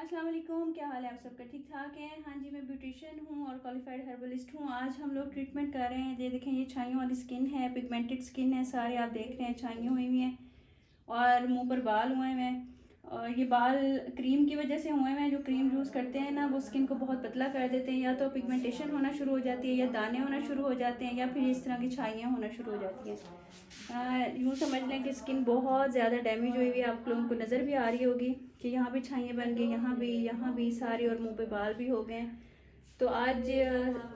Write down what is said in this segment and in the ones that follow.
अस्सलाम वालेकुम, क्या हाल है आप सबका? ठीक ठाक है? हाँ जी, मैं ब्यूटिशियन हूँ और क्वालिफाइड हर्बलिस्ट हूँ। आज हम लोग ट्रीटमेंट कर रहे हैं। ये देखें, ये छाइयों वाली स्किन है, पिगमेंटेड स्किन है, सारे आप देख रहे हैं छाइयाँ हुई हुई हैं और मुंह पर बाल हुए हुए हैं। और ये बाल क्रीम की वजह से हुए हुए हैं। जो क्रीम यूज़ करते हैं ना, वो स्किन को बहुत पतला कर देते हैं। या तो पिगमेंटेशन होना शुरू हो जाती है, या दाने होना शुरू हो जाते हैं, या फिर इस तरह की छाइयाँ होना शुरू हो जाती हैं। यूँ समझ लें कि स्किन बहुत ज़्यादा डैमेज हुई हुई है। आप लोगों को नज़र भी आ रही होगी कि यहाँ भी छाइयाँ बन गई, यहाँ भी सारे, और मुँह पे बाल भी हो गए हैं। तो आज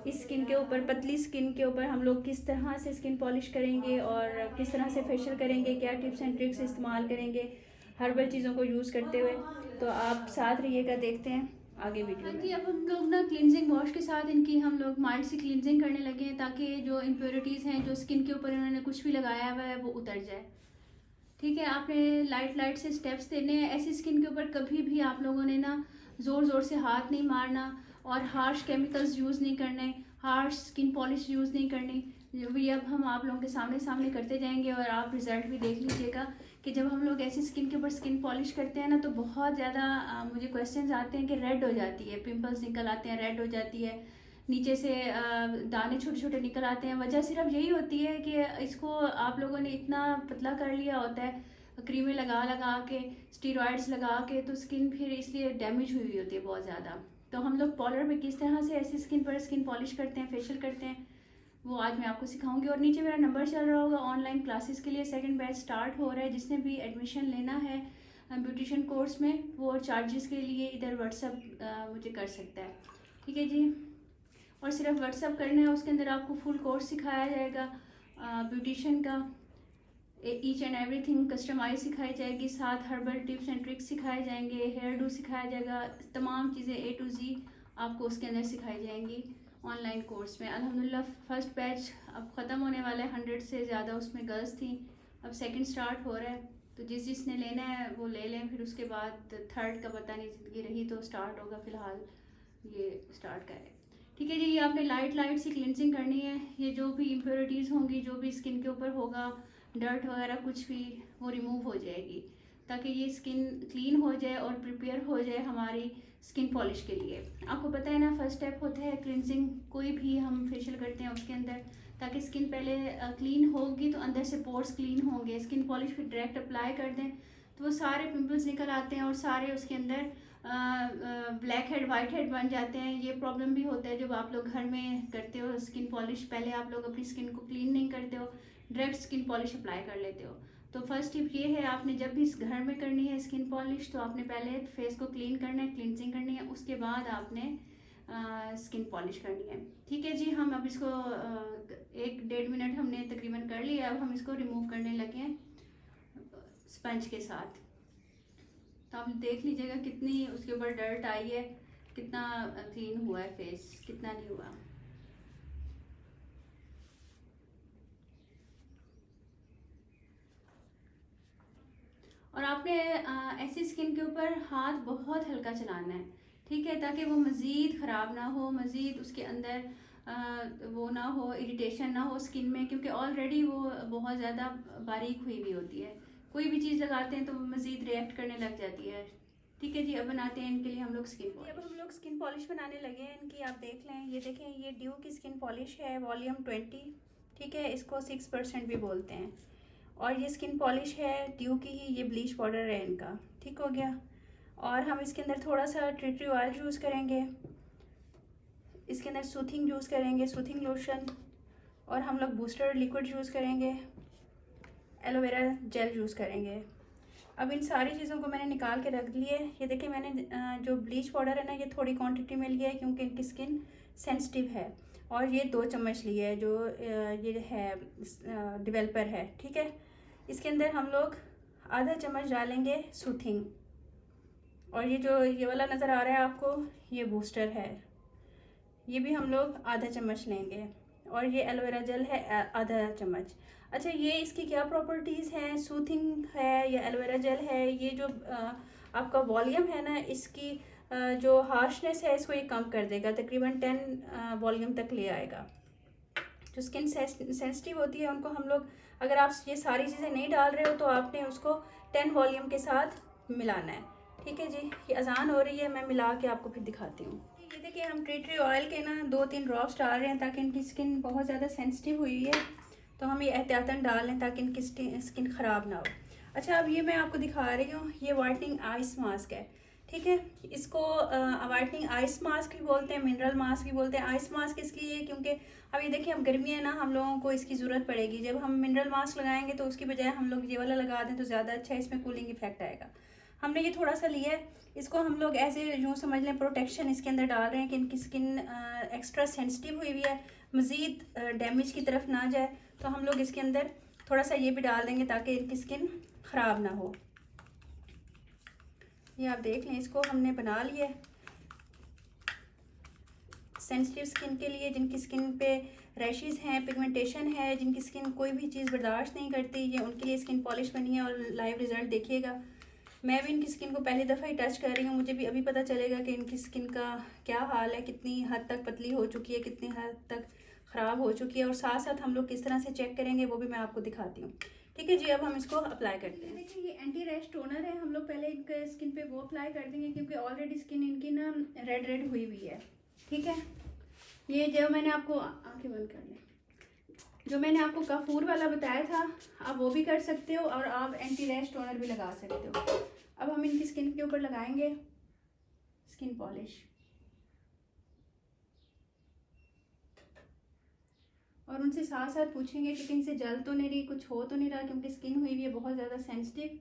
इस स्किन के ऊपर, पतली स्किन के ऊपर, हम लोग किस तरह से स्किन पॉलिश करेंगे और किस तरह से फेशियल करेंगे, क्या टिप्स एंड ट्रिक्स इस्तेमाल करेंगे हर्बल चीज़ों को यूज़ करते हुए। तो आप साथ रहिएगा, देखते हैं आगे वीडियो में। हाँ जी, अब हम लोग ना क्लिनजिंग वॉश के साथ इनकी हम लोग माइल्ड सी क्लिनजिंग करने लगे हैं, ताकि जो इम्प्योरिटीज़ हैं, जो स्किन के ऊपर इन्होंने कुछ भी लगाया हुआ है, वो उतर जाए। ठीक है, आपने लाइट लाइट से स्टेप्स देने हैं। ऐसी स्किन के ऊपर कभी भी आप लोगों ने ना ज़ोर ज़ोर से हाथ नहीं मारना, और हार्श केमिकल्स यूज़ नहीं करने, हार्श स्किन पॉलिश यूज़ नहीं करनी। जो भी अब हम आप लोगों के सामने सामने करते जाएंगे, और आप रिज़ल्ट भी देख लीजिएगा कि जब हम लोग ऐसी स्किन के ऊपर स्किन पॉलिश करते हैं ना, तो बहुत ज़्यादा मुझे क्वेश्चंस आते हैं कि रेड हो जाती है, पिंपल्स निकल आते हैं, रेड हो जाती है, नीचे से दाने छोटे छोटे निकल आते हैं। वजह सिर्फ यही होती है कि इसको आप लोगों ने इतना पतला कर लिया होता है, क्रीमें लगा लगा के, स्टीरॉयड्स लगा के, तो स्किन फिर इसलिए डैमेज हुई हुई होती है बहुत ज़्यादा। तो हम लोग पॉलर में किस तरह से ऐसी स्किन पर स्किन पॉलिश करते हैं, फेशियल करते हैं, वो आज मैं आपको सिखाऊंगी। और नीचे मेरा नंबर चल रहा होगा, ऑनलाइन क्लासेस के लिए सेकंड बैच स्टार्ट हो रहा है। जिसने भी एडमिशन लेना है ब्यूटिशियन कोर्स में, वो चार्जेस के लिए इधर व्हाट्सअप मुझे कर सकता है। ठीक है जी, और सिर्फ व्हाट्सअप करना है। उसके अंदर आपको फुल कोर्स सिखाया जाएगा ब्यूटिशियन का, ईच एंड एवरीथिंग कस्टमाइज सिखाई जाएगी, साथ हर्बल टिप्स एंड ट्रिक्स सिखाए जाएंगे, हेयर डू सिखाया जाएगा, तमाम चीज़ें A to Z आपको उसके अंदर सिखाई जाएंगी ऑनलाइन कोर्स में। अल्हम्दुलिल्लाह फर्स्ट बैच अब ख़त्म होने वाला है, 100 से ज़्यादा उसमें गर्ल्स थी। अब सेकंड स्टार्ट हो रहा है, तो जिसने लेना है वो ले लें। फिर उसके बाद थर्ड का पता नहीं, ज़िंदगी रही तो स्टार्ट होगा, फ़िलहाल ये स्टार्ट करें। ठीक है जी, ये आपने लाइट लाइट सी क्लिनजिंग करनी है। ये जो भी इम्प्योरिटीज़ होंगी, जो भी स्किन के ऊपर होगा, डर्ट वगैरह कुछ भी, वो रिमूव हो जाएगी, ताकि ये स्किन क्लीन हो जाए और प्रिपेयर हो जाए हमारी स्किन पॉलिश के लिए। आपको पता है ना, फर्स्ट स्टेप होता है क्लिनजिंग। कोई भी हम फेशियल करते हैं उसके अंदर, ताकि स्किन पहले क्लीन होगी तो अंदर से पोर्स क्लीन होंगे। स्किन पॉलिश फिर डायरेक्ट अप्लाई कर दें तो वो सारे पिंपल्स निकल आते हैं, और सारे उसके अंदर ब्लैक हेड वाइट हेड बन जाते हैं। ये प्रॉब्लम भी होता है जब आप लोग घर में करते हो स्किन पॉलिश। पहले आप लोग अपनी स्किन को क्लीन नहीं करते हो, डायरेक्ट स्किन पॉलिश अप्लाई कर लेते हो। तो फर्स्ट टिप ये है, आपने जब भी इस घर में करनी है स्किन पॉलिश, तो आपने पहले फेस को क्लीन करना है, क्लिनजिंग करनी है, उसके बाद आपने स्किन पॉलिश करनी है। ठीक है जी, हम अब इसको 1-1.5 मिनट हमने तकरीबन कर लिया। अब हम इसको रिमूव करने लगे हैं स्पंज के साथ। तो आप देख लीजिएगा कितनी उसके ऊपर डर्ट आई है, कितना क्लीन हुआ है फेस, कितना नहीं हुआ। और आपने ऐसी स्किन के ऊपर हाथ बहुत हल्का चलाना है, ठीक है, ताकि वो मज़ीद ख़राब ना हो, मज़ीद उसके अंदर वो ना हो, इरिटेशन ना हो स्किन में, क्योंकि ऑलरेडी वो बहुत ज़्यादा बारीक हुई हुई होती है। कोई भी चीज़ लगाते हैं तो वो मज़ीद रिएक्ट करने लग जाती है। ठीक है जी, अब बनाते हैं इनके लिए हम लोग स्किन पॉलिश। अब हम लोग स्किन पॉलिश बनाने लगे हैं इनकी। आप देख लें, ये देखें, ये ड्यू की स्किन पॉलिश है, वॉल्यूम 20। ठीक है, इसको 6% भी बोलते हैं। और ये स्किन पॉलिश है ड्यू की ही, ये ब्लीच पाउडर है इनका। ठीक हो गया। और हम इसके अंदर थोड़ा सा टी ट्री ऑयल यूज़ करेंगे, इसके अंदर सूथिंग यूज़ करेंगे, सूथिंग लोशन, और हम लोग बूस्टर लिक्विड यूज़ करेंगे, एलोवेरा जेल यूज़ करेंगे। अब इन सारी चीज़ों को मैंने निकाल के रख लिए। ये देखिए, मैंने जो ब्लीच पाउडर है ना, ये थोड़ी क्वांटिटी में लिया है क्योंकि इनकी स्किन सेंसिटिव है। और ये 2 चम्मच लिए है, जो ये है डेवलपर है। ठीक है, इसके अंदर हम लोग आधा चम्मच डालेंगे सूथिंग, और ये जो ये वाला नज़र आ रहा है आपको, ये बूस्टर है, ये भी हम लोग आधा चम्मच लेंगे। और ये एलोवेरा जेल है आधा चम्मच। अच्छा, ये इसकी क्या प्रॉपर्टीज़ हैं, सूथिंग है या एलोवेरा जेल है, ये जो आपका वॉल्यूम है ना, इसकी जो हार्शनेस है, इसको ये कम कर देगा, तकरीबन 10 वॉल्यूम तक ले आएगा। जो स्किन सेंसिटिव होती है उनको हम लोग, अगर आप ये सारी चीज़ें नहीं डाल रहे हो तो आपने उसको 10 वॉल्यूम के साथ मिलाना है। ठीक है जी, ये अजान हो रही है, मैं मिला के आपको फिर दिखाती हूँ। ये देखिए हम टी ट्री ऑयल के ना 2-3 ड्रॉप्स डाल रहे हैं ताकि इनकी स्किन बहुत ज़्यादा सेंसिटिव हुई है, तो हम ये एहतियातन डाल लें ताकि इनकी स्किन ख़राब ना हो। अच्छा, अब ये मैं आपको दिखा रही हूँ, ये वाइटनिंग आइस मास्क है। ठीक है, इसको वाइटनिंग आइस मास्क भी बोलते हैं, मिनरल मास्क भी बोलते हैं। आइस मास्क इसलिए क्योंकि अब ये देखिए, अब गर्मी है ना, हम लोगों को इसकी ज़रूरत पड़ेगी। जब हम मिनरल मास्क लगाएंगे तो उसकी बजाय हम लोग ये वाला लगा दें तो ज़्यादा अच्छा है, इसमें कूलिंग इफेक्ट आएगा। हमने ये थोड़ा सा लिया है, इसको हम लोग ऐसे यूँ समझ लें प्रोटेक्शन इसके अंदर डाल रहे हैं कि इनकी स्किन एक्स्ट्रा सेंसिटिव हुई हुई है, मज़ीद डैमेज की तरफ ना जाए। तो हम लोग इसके अंदर थोड़ा सा ये भी डाल देंगे ताकि इनकी स्किन ख़राब ना हो। ये आप देख लें, इसको हमने बना लिया है सेंसिटिव स्किन के लिए, जिनकी स्किन पे रैशेज़ हैं, पिगमेंटेशन है, जिनकी स्किन कोई भी चीज़ बर्दाश्त नहीं करती, ये उनके लिए स्किन पॉलिश बनी है। और लाइव रिज़ल्ट देखिएगा। मैं भी इनकी स्किन को पहली दफ़ा ही टच कर रही हूँ, मुझे भी अभी पता चलेगा कि इनकी स्किन का क्या हाल है, कितनी हद तक पतली हो चुकी है, कितनी हद तक ख़राब हो चुकी है, और साथ साथ हम लोग किस तरह से चेक करेंगे वो भी मैं आपको दिखाती हूँ। ठीक है जी, अब हम इसको अप्लाई करते हैं। देखिए, ये एंटी रैश टोनर है, हम लोग पहले इनके स्किन पे वो अप्लाई कर देंगे क्योंकि ऑलरेडी स्किन इनकी ना रेड हुई हुई है। ठीक है, ये जो मैंने आपको आंखें बंद कर लें, जो मैंने आपको कपूर वाला बताया था, आप वो भी कर सकते हो और आप एंटी रैश टोनर भी लगा सकते हो। अब हम इनकी स्किन के ऊपर लगाएंगे स्किन पॉलिश, और उनसे साथ साथ पूछेंगे कि कहीं से जल तो नहीं रही, कुछ हो तो नहीं रहा, क्योंकि स्किन हुई हुई है बहुत ज़्यादा सेंसिटिव।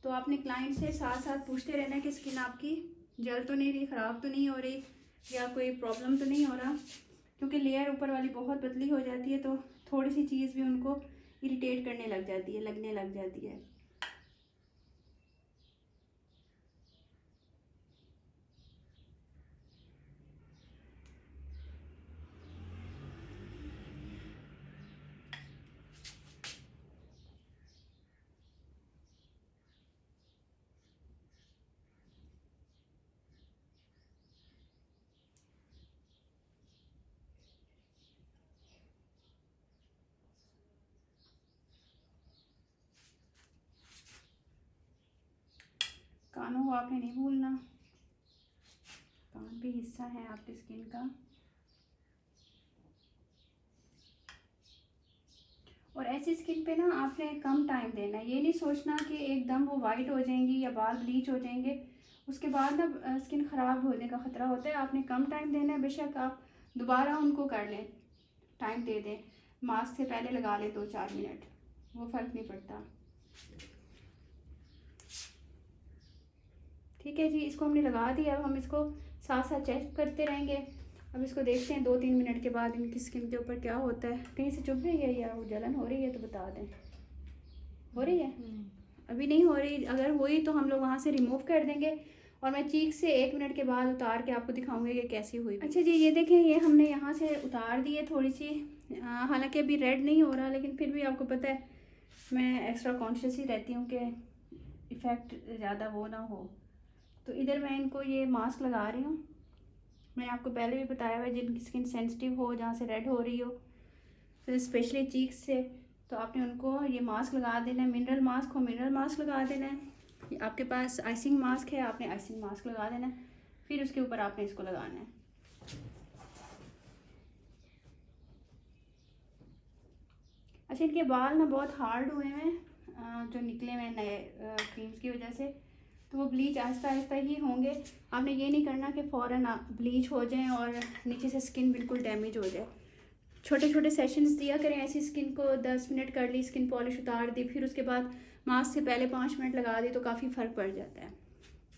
तो आपने क्लाइंट से साथ साथ पूछते रहना कि स्किन आपकी जल तो नहीं रही, ख़राब तो नहीं हो रही, या कोई प्रॉब्लम तो नहीं हो रहा, क्योंकि लेयर ऊपर वाली बहुत पतली हो जाती है तो थोड़ी सी चीज़ भी उनको इरिटेट करने लग जाती है, लगने लग जाती है। कानों को आपने नहीं भूलना, कान भी हिस्सा है आपकी स्किन का। और ऐसी स्किन पे ना आपने कम टाइम देना है, ये नहीं सोचना कि एकदम वो वाइट हो जाएंगी या बाल ब्लीच हो जाएंगे, उसके बाद ना स्किन ख़राब होने का ख़तरा होता है। आपने कम टाइम देना है, बेशक आप दोबारा उनको कर लें, टाइम दे दें, मास्क से पहले लगा लें 2-4 मिनट, वो फ़र्क नहीं पड़ता। ठीक है जी, इसको हमने लगा दिया। अब हम इसको साथ साथ चेक करते रहेंगे। अब इसको देखते हैं 2-3 मिनट के बाद इनकी स्किन के ऊपर क्या होता है। कहीं से चुभ रही है या वो जलन हो रही है तो बता दें। हो रही है? अभी नहीं हो रही, अगर हुई तो हम लोग वहाँ से रिमूव कर देंगे और मैं चीक से 1 मिनट के बाद उतार के आपको दिखाऊंगी कि कैसी हुई। अच्छा जी, ये देखें, ये हमने यहाँ से उतार दी है थोड़ी सी, हालांकि अभी रेड नहीं हो रहा, लेकिन फिर भी आपको पता है मैं एक्स्ट्रा कॉन्शियस ही रहती हूँ कि इफ़ेक्ट ज़्यादा वो ना हो। तो इधर मैं इनको ये मास्क लगा रही हूँ। मैंने आपको पहले भी बताया हुआ है, जिनकी स्किन सेंसिटिव हो, जहाँ से रेड हो रही हो, तो स्पेशली चीक्स से, तो आपने उनको ये मास्क लगा देना है। मिनरल मास्क हो, मिनरल मास्क लगा देना है। आपके पास आइसिंग मास्क है, आपने आइसिंग मास्क लगा देना है। फिर उसके ऊपर आपने इसको लगाना है। अच्छा, इनके बाल ना बहुत हार्ड हुए हैं, जो निकले हुए नए क्रीम्स की वजह से, तो वो ब्लीच आहिस्ता आहिस्ता ही होंगे। आपने ये नहीं करना कि फ़ौरन ब्लीच हो जाएं और नीचे से स्किन बिल्कुल डैमेज हो जाए। छोटे छोटे सेशंस दिया करें ऐसी स्किन को, 10 मिनट कर ली, स्किन पॉलिश उतार दी, फिर उसके बाद मास्क से पहले 5 मिनट लगा दी, तो काफ़ी फ़र्क पड़ जाता है।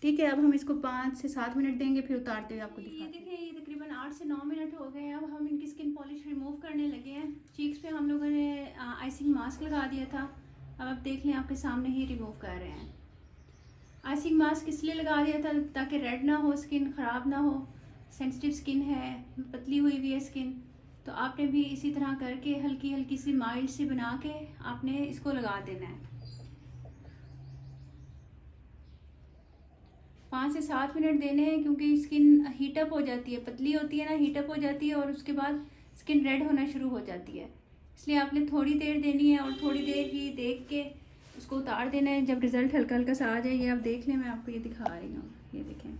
ठीक है, अब हम इसको 5 से 7 मिनट देंगे, फिर उतारते हुए आपको दिखाते हैं। ये देखिए, ये तकरीबन 8 से 9 मिनट हो गए हैं। अब हम इनकी स्किन पॉलिश रिमूव करने लगे हैं। चीक्स पे हम लोगों ने आइसिंग मास्क लगा दिया था, अब आप देख लें आपके सामने ही रिमूव कर रहे हैं। आइसिंग मास्क इसलिए लगा दिया था ताकि रेड ना हो, स्किन ख़राब ना हो। सेंसिटिव स्किन है, पतली हुई हुई है स्किन, तो आपने भी इसी तरह करके हल्की हल्की सी माइल्ड सी बना के आपने इसको लगा देना है। 5 से 7 मिनट देने हैं, क्योंकि स्किन हीटअप हो जाती है, पतली होती है ना, हीटअप हो जाती है और उसके बाद स्किन रेड होना शुरू हो जाती है। इसलिए आपने थोड़ी देर देनी है और थोड़ी देर ही देख के उसको उतार देना है। जब रिज़ल्ट हल्का हल्का सा आ जाए, ये आप देख लें, मैं आपको ये दिखा रही हूँ, ये देखें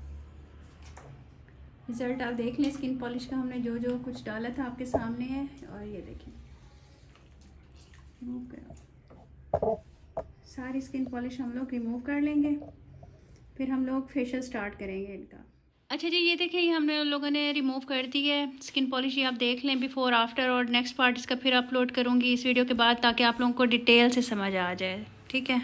रिज़ल्ट आप देख लें स्किन पॉलिश का। हमने जो जो कुछ डाला था आपके सामने है, और ये देखें रिमूव करो, सारी स्किन पॉलिश हम लोग रिमूव कर लेंगे, फिर हम लोग फेशियल स्टार्ट करेंगे इनका। अच्छा जी, ये देखें, ये हमने लोगों ने रिमूव कर दी है स्किन पॉलिश। ये आप देख लें बिफ़ोर आफ्टर, और नेक्स्ट पार्ट इसका फिर अपलोड करूँगी इस वीडियो के बाद, ताकि आप लोगों को डिटेल से समझ आ जाए। ठीक है।